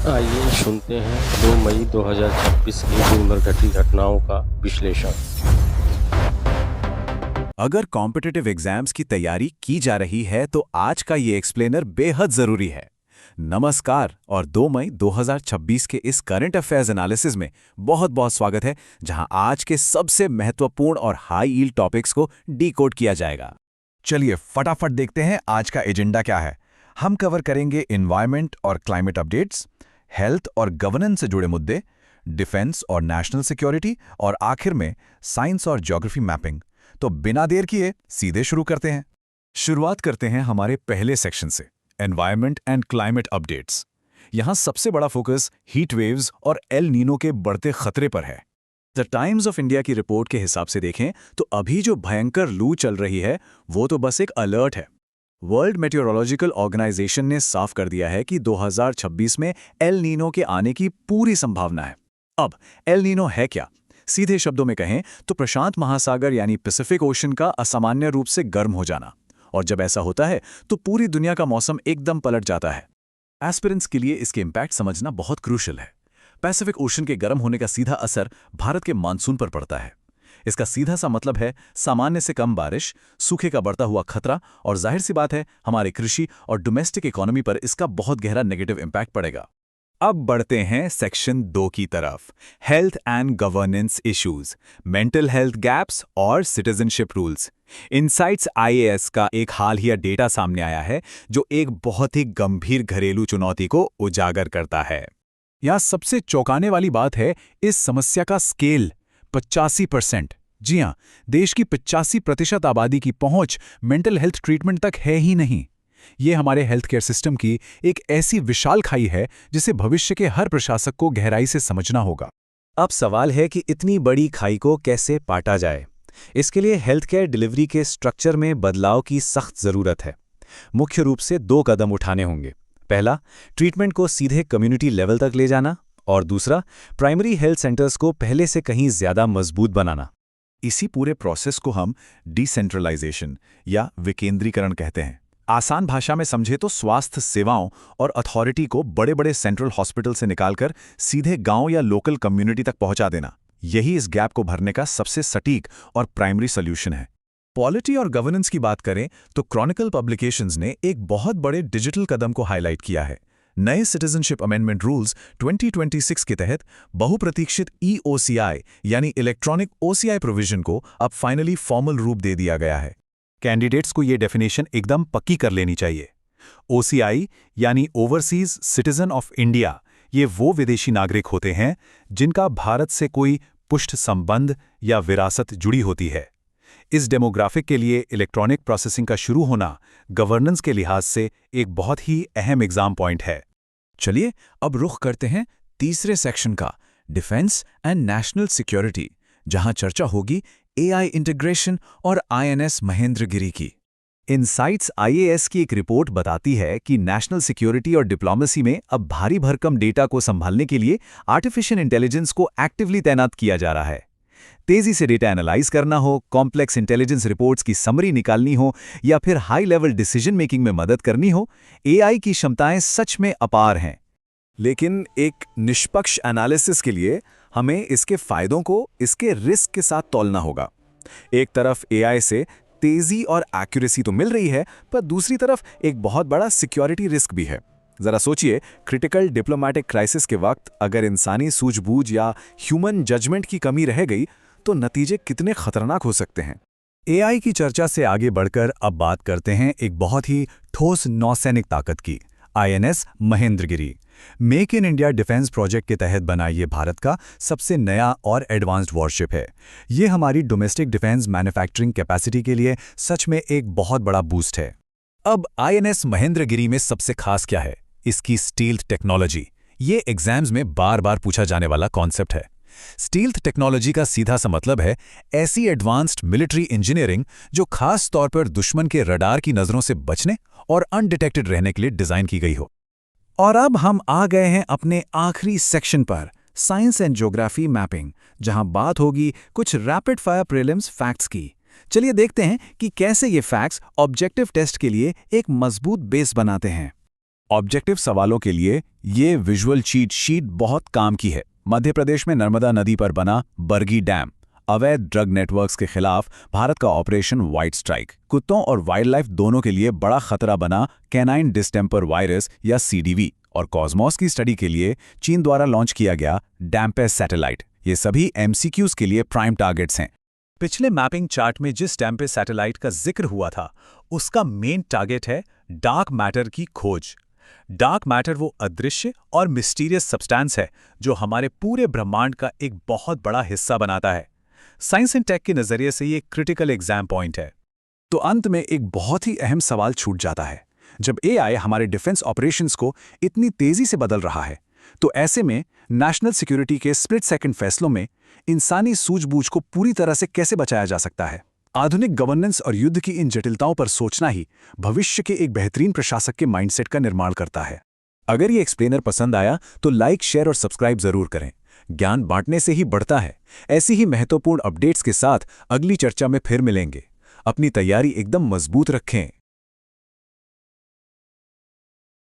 आइए सुनते हैं 2 मई 2026 की दिन भर घटी घटनाओं का विश्लेषण। अगर कॉम्पिटिटिव एग्जाम्स की तैयारी की जा रही है तो आज का ये एक्सप्लेनर बेहद जरूरी है। नमस्कार और 2 मई 2026 के इस करंट अफेयर्स एनालिसिस में बहुत बहुत स्वागत है, जहां आज के सबसे महत्वपूर्ण और हाई यील्ड टॉपिक्स को डीकोड किया जाएगा। चलिए फटाफट देखते हैं आज का एजेंडा क्या है। हम कवर करेंगे एनवायरनमेंट और क्लाइमेट अपडेट्स, हेल्थ और गवर्नेंस से जुड़े मुद्दे, डिफेंस और नेशनल सिक्योरिटी और आखिर में साइंस और ज्योग्राफी मैपिंग। तो बिना देर किए सीधे शुरू करते हैं। शुरुआत करते हैं हमारे पहले सेक्शन से, एनवायरनमेंट एंड क्लाइमेट अपडेट्स। यहां सबसे बड़ा फोकस हीट वेव्स और एल नीनो के बढ़ते खतरे पर है। द टाइम्स ऑफ इंडिया की रिपोर्ट के हिसाब से देखें तो अभी जो भयंकर लू चल रही है वो तो बस एक अलर्ट है। वर्ल्ड मेटेओरोलॉजिकल ऑर्गेनाइजेशन ने साफ कर दिया है कि 2026 में एल नीनो के आने की पूरी संभावना है। अब एल नीनो है क्या? सीधे शब्दों में कहें तो प्रशांत महासागर यानी पैसिफिक ओशन का असामान्य रूप से गर्म हो जाना, और जब ऐसा होता है तो पूरी दुनिया का मौसम एकदम पलट जाता है। एस्पिरेंट्स के लिए इसके इम्पैक्ट समझना बहुत क्रूशल है। पैसिफिक ओशन के गर्म होने का सीधा असर भारत के मानसून पर पड़ता है। इसका सीधा सा मतलब है सामान्य से कम बारिश, सूखे का बढ़ता हुआ खतरा, और जाहिर सी बात है हमारे कृषि और डोमेस्टिक इकोनॉमी पर इसका बहुत गहरा नेगेटिव इम्पैक्ट पड़ेगा। अब बढ़ते हैं सेक्शन 2 की तरफ, health and governance issues, mental health gaps और सिटीजनशिप रूल्स। इनसाइट्स आईएएस का एक हालिया डेटा सामने आया है जो एक बहुत ही गंभीर घरेलू चुनौती को उजागर करता है। यहां सबसे चौंकाने वाली बात है इस समस्या का स्केल, 85%। जी हां, देश की 85% आबादी की पहुंच मेंटल हेल्थ ट्रीटमेंट तक है ही नहीं। ये हमारे हेल्थ केयर सिस्टम की एक ऐसी विशाल खाई है जिसे भविष्य के हर प्रशासक को गहराई से समझना होगा। अब सवाल है कि इतनी बड़ी खाई को कैसे पाटा जाए। इसके लिए हेल्थ केयर डिलीवरी के स्ट्रक्चर में बदलाव की सख्त जरूरत है। मुख्य रूप से 2 कदम उठाने होंगे। पहला, ट्रीटमेंट को सीधे कम्युनिटी लेवल तक ले जाना, और दूसरा, प्राइमरी हेल्थ सेंटर्स को पहले से कहीं ज्यादा मजबूत बनाना। इसी पूरे प्रोसेस को हम डिसेंट्रलाइजेशन या विकेंद्रीकरण कहते हैं। आसान भाषा में समझे तो स्वास्थ्य सेवाओं और अथॉरिटी को बड़े बड़े सेंट्रल हॉस्पिटल से निकालकर सीधे गांव या लोकल कम्युनिटी तक पहुंचा देना। यही इस गैप को भरने का सबसे सटीक और प्राइमरी सोल्यूशन है। पॉलिटी और गवर्नेंस की बात करें तो क्रॉनिकल पब्लिकेशंस ने एक बहुत बड़े डिजिटल कदम को हाईलाइट किया है। नए सिटीजनशिप अमेंडमेंट रूल्स 2026 के तहत बहुप्रतीक्षित EOCI यानी इलेक्ट्रॉनिक OCI प्रोविजन को अब फाइनली फॉर्मल रूप दे दिया गया है। कैंडिडेट्स को ये डेफिनेशन एकदम पक्की कर लेनी चाहिए। OCI यानी ओवरसीज सिटीजन ऑफ इंडिया, ये वो विदेशी नागरिक होते हैं जिनका भारत से कोई पुष्ट संबंध या विरासत जुड़ी होती है। इस डेमोग्राफिक के लिए इलेक्ट्रॉनिक प्रोसेसिंग का शुरू होना गवर्नेंस के लिहाज से एक बहुत ही अहम एग्जाम पॉइंट है। चलिए अब रुख करते हैं तीसरे सेक्शन का, डिफेंस एंड नेशनल सिक्योरिटी, जहां चर्चा होगी AI इंटीग्रेशन और INS महेंद्रगिरी की। इनसाइट्स IAS की एक रिपोर्ट बताती है कि नेशनल सिक्योरिटी और डिप्लोमेसी में अब भारी भरकम डेटा को संभालने के लिए आर्टिफिशियल इंटेलिजेंस को एक्टिवली तैनात किया जा रहा है। तेजी से डेटा एनालाइज करना हो, कॉम्प्लेक्स इंटेलिजेंस रिपोर्ट्स की समरी निकालनी हो या फिर हाई लेवल डिसीजन मेकिंग में मदद करनी हो, AI की क्षमताएं सच में अपार हैं। लेकिन एक निष्पक्ष एनालिसिस के लिए हमें इसके फायदों को इसके रिस्क के साथ तौलना होगा। एक तरफ AI से तेजी और एक्यूरेसी तो मिल रही है, पर दूसरी तरफ एक बहुत बड़ा सिक्योरिटी रिस्क भी है। जरा सोचिए, क्रिटिकल डिप्लोमेटिक क्राइसिस के वक्त अगर इंसानी सूझबूझ या ह्यूमन जजमेंट की कमी रह गई तो नतीजे कितने खतरनाक हो सकते हैं। AI की चर्चा से आगे बढ़कर अब बात करते हैं एक बहुत ही ठोस नौसैनिक ताकत की, INS Mahendragiri. Make in India defence project के तहत बना ये भारत का सबसे नया और एडवांस्ड वॉरशिप है। ये हमारी डोमेस्टिक डिफेंस मैन्युफैक्चरिंग कैपेसिटी के लिए सच में एक बहुत बड़ा बूस्ट है। अब INS महेंद्रगिरी में सबसे खास क्या है? इसकी स्टील्थ टेक्नोलॉजी। ये एग्जाम्स में बार बार पूछा जाने वाला कॉन्सेप्ट है। स्टील्थ टेक्नोलॉजी का सीधा सा मतलब है ऐसी एडवांस्ड मिलिट्री इंजीनियरिंग जो खास तौर पर दुश्मन के रडार की नजरों से बचने और अनडिटेक्टेड रहने के लिए डिजाइन की गई हो। और अब हम आ गए हैं अपने आखिरी सेक्शन पर, साइंस एंड ज्योग्राफी मैपिंग, जहां बात होगी कुछ रैपिड फायर प्रीलिम्स फैक्ट्स की। चलिए देखते हैं कि कैसे ये फैक्ट्स ऑब्जेक्टिव टेस्ट के लिए एक मजबूत बेस बनाते हैं। ऑब्जेक्टिव सवालों के लिए ये विजुअल चीट शीट बहुत काम की है। मध्य प्रदेश में नर्मदा नदी पर बना बरगी डैम, अवैध ड्रग नेटवर्क्स के खिलाफ भारत का ऑपरेशन व्हाइट स्ट्राइक, कुत्तों और वाइल्ड लाइफ दोनों के लिए बड़ा खतरा बना कैनाइन डिस्टेंपर वायरस या CDV, और कॉस्मॉस की स्टडी के लिए चीन द्वारा लॉन्च किया गया डैम्पेस सैटेलाइट। ये सभी MCQs के लिए प्राइम टारगेट्स हैं। पिछले मैपिंग चार्ट में जिस डैम्पेस सैटेलाइट का जिक्र हुआ था, उसका मेन टारगेट है डार्क मैटर की खोज। डार्क मैटर वो अदृश्य और मिस्टीरियस सब्सटेंस है जो हमारे पूरे ब्रह्मांड का एक बहुत बड़ा हिस्सा बनाता है। साइंस एंड टेक के नजरिए से ये क्रिटिकल एग्जाम पॉइंट है। तो अंत में एक बहुत ही अहम सवाल छूट जाता है। जब AI हमारे डिफेंस ऑपरेशंस को इतनी तेजी से बदल रहा है, तो ऐसे में नेशनल सिक्योरिटी के स्प्लिट सेकंड फैसलों में इंसानी सूझबूझ को पूरी तरह से कैसे बचाया जा सकता है? आधुनिक गवर्नेंस और युद्ध की इन जटिलताओं पर सोचना ही भविष्य के एक बेहतरीन प्रशासक के माइंडसेट का निर्माण करता है। अगर ये एक्सप्लेनर पसंद आया तो लाइक, शेयर और सब्सक्राइब जरूर करें। ज्ञान बांटने से ही बढ़ता है। ऐसी ही महत्वपूर्ण अपडेट्स के साथ अगली चर्चा में फिर मिलेंगे। अपनी तैयारी एकदम मजबूत रखें।